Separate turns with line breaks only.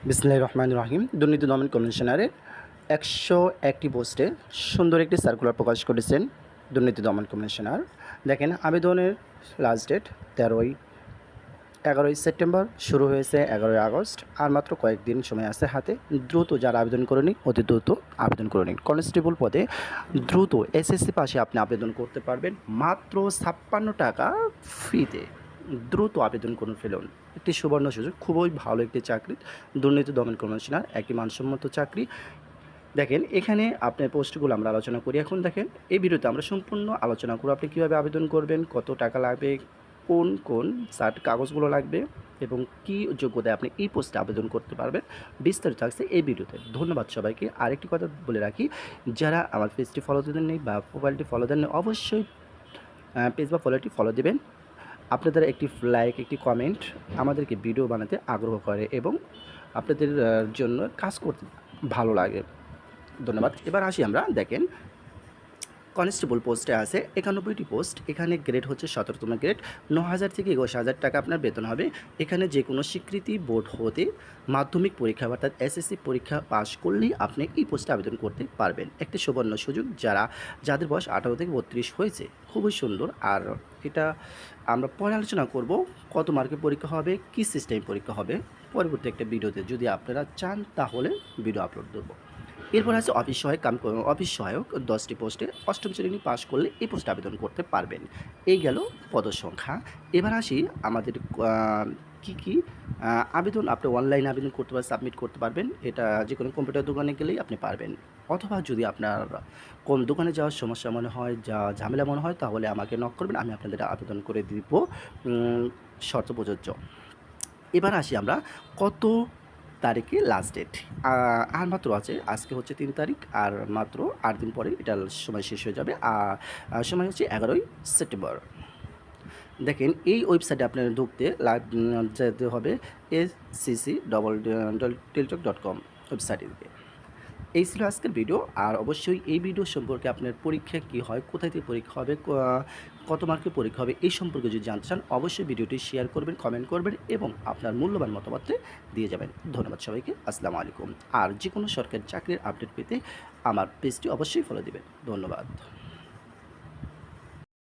বিসমিল্লাহির রহমানির রহিম। দুর্নীতি দমন কমিশনারের ১০১টি পোস্টে সুন্দর একটি সার্কুলার প্রকাশ করেছেন দুর্নীতি দমন কমিশনার। দেখেন, আবেদনের লাস্ট ডেট ১১ই সেপ্টেম্বর, শুরু হয়েছে ১১ই আগস্ট। আর মাত্র কয়েকদিন সময় আছে হাতে। দ্রুত যারা আবেদন করে নিন, অতি দ্রুত আবেদন করে নিন। কনস্টেবল পদে দ্রুত এসএসসি পাশে আপনি আবেদন করতে পারবেন মাত্র ৫৬ টাকা ফিতে। দ্রুত আবেদন করুন, ফেলুন। একটি সুবর্ণ সুযোগ, খুবই ভালো একটি চাকরি। দুর্নীতি দমন কমিশনার একটি মানসম্মত চাকরি। দেখেন, এখানে আপনার পোস্টগুলো আমরা আলোচনা করি। এখন দেখেন, এই ভিডিওতে আমরা সম্পূর্ণ আলোচনা করব আপনি কীভাবে আবেদন করবেন, কত টাকা লাগবে, কোন কোন কাগজগুলো লাগবে এবং কী যোগ্যতায় আপনি এই পোস্টে আবেদন করতে পারবেন, বিস্তারিত থাকছে এই ভিডিওতে। ধন্যবাদ সবাইকে। আরেকটি কথা বলে রাখি, যারা আমার পেজটি ফলো দেন নেই বা প্রোফাইলটি ফলো দেন নেই, অবশ্যই পেজ বা ফলোটি ফলো দেবেন। আপনাদের একটি লাইক, একটি কমেন্ট আমাদেরকে ভিডিও বানাতে আগ্রহ করে এবং আপনাদের জন্য কাজ করতে ভালো লাগে। ধন্যবাদ। এবার আসি আমরা। দেখেন, কনস্টেবল পোস্টে আছে ৯১টি পোস্ট। এখানে গ্রেড হচ্ছে ১৭তম গ্রেড। ৯,০০০ থেকে ২১,০০০ টাকা আপনার বেতন হবে। এখানে যে কোনো স্বীকৃতি বোর্ড হতে মাধ্যমিক পরীক্ষা অর্থাৎ এসএসসি পরীক্ষা পাস করলেই আপনি এই পোস্টে আবেদন করতে পারবেন। একটি সুবর্ণ সুযোগ, যাদের বয়স ১৮ থেকে ৩২ হয়েছে। খুবই সুন্দর। আর এটা আমরা পরে আলোচনা করব কত মার্কের পরীক্ষা হবে, কী সিস্টেম পরীক্ষা হবে পরবর্তী একটা ভিডিওতে। যদি আপনারা চান তাহলে ভিডিও আপলোড দেবো। এরপর আছে অফিস সহায়ক ১০টি পোস্টে। ৮ম শ্রেণী পাস করলে এই পোস্টে আবেদন করতে পারবেন। এই গেল পদসংখ্যা। এবার আসি আমাদের কী আবেদন আপনি অনলাইনে আবেদন করতে পারবেন, সাবমিট করতে পারবেন। এটা যে কোনো কম্পিউটার দোকানে গেলেই আপনি পারবেন। অথবা যদি আপনার কোন দোকানে যাওয়ার সমস্যা মনে হয়, ঝামেলা মনে হয়, তাহলে আমাকে নক করবেন, আমি আপনাদের আবেদন করে দিব, শর্ত প্রযোজ্য। এবার আসি আমরা কত তারিখে লাস্ট ডেট। আর মাত্র আছে, আজকে হচ্ছে ৩ তারিখ, আর মাত্র ৮ দিন পরে এটার সময় শেষ হয়ে যাবে। সময় হচ্ছে ১১ই সেপ্টেম্বর। দেখেন, এই ওয়েবসাইটে আপনার ঢুকতে যেতে হবে scc@tiltok.com ওয়েবসাইটে দিকে। এই ছিল আজকের ভিডিও। আর অবশ্যই এই ভিডিও সম্পর্কে আপনার পরীক্ষা কী হয়, কোথায় থেকে পরীক্ষা হবে, কত মার্কের পরীক্ষা হবে, এই সম্পর্কে যদি জানতে চান অবশ্যই ভিডিওটি শেয়ার করবেন, কমেন্ট করবেন এবং আপনার মূল্যবান মতামত দিয়ে যাবেন। ধন্যবাদ সবাইকে। আসসালামু আলাইকুম। আর যে কোনো সরকারি চাকরির আপডেট পেতে আমার পেজটি অবশ্যই ফলো দেবেন। ধন্যবাদ।